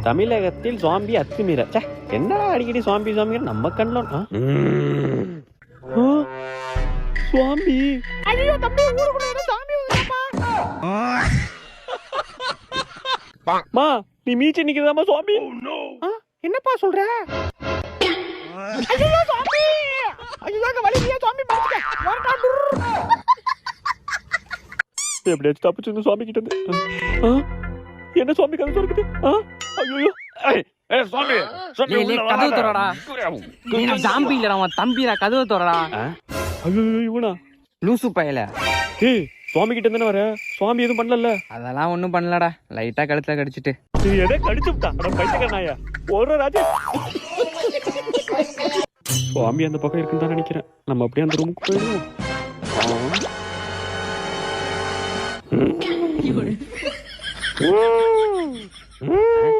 தமிழகத்தில் சுவாம்பி அத்துமீற. என்னடா அடிக்கடி சுவாம்பி சுவாமிங்கிற நம்ம கண்ணில் சுவாம்பி. ஐயோ தம்பி, ஊருக்குள்ள ஏதோ சாமி மா, நீ மீச்சு நிக்கிறதாமா சுவாமி? என்னப்பா சொல்ற? ஐயோ சுவாமி, ஐயோ வலியா சுவாமி, எப்படியாச்சும் தப்பிச்சு சுவாமி கிட்ட இருந்து. என்ன சுவாமி கதை சொல்லுது? ஐயோ கதவு தோறடா. ஜாம்பி இல்லடா, அவன் தம்பிடா. கதவு தோறடா. ஐயோ இவனா லூசு பயல. ஏய், சுவாமி கிட்ட தானே வர? சுவாமி எதுவும் பண்ணல? அதெல்லாம் ஒண்ணும் பண்ணலடா, லைட்டா கழுத்துல கடிச்சிட்டு. நீ எதை கடிச்சுட்டா? பைத்தியக்காரனாயா ஒரு ராஜா. சுவாமி அந்த பக்கம் இருக்குன்னு தான் நினைக்கிறேன். நம்ம அப்படியே அந்த ரூமுக்கு போயிடுவோம்.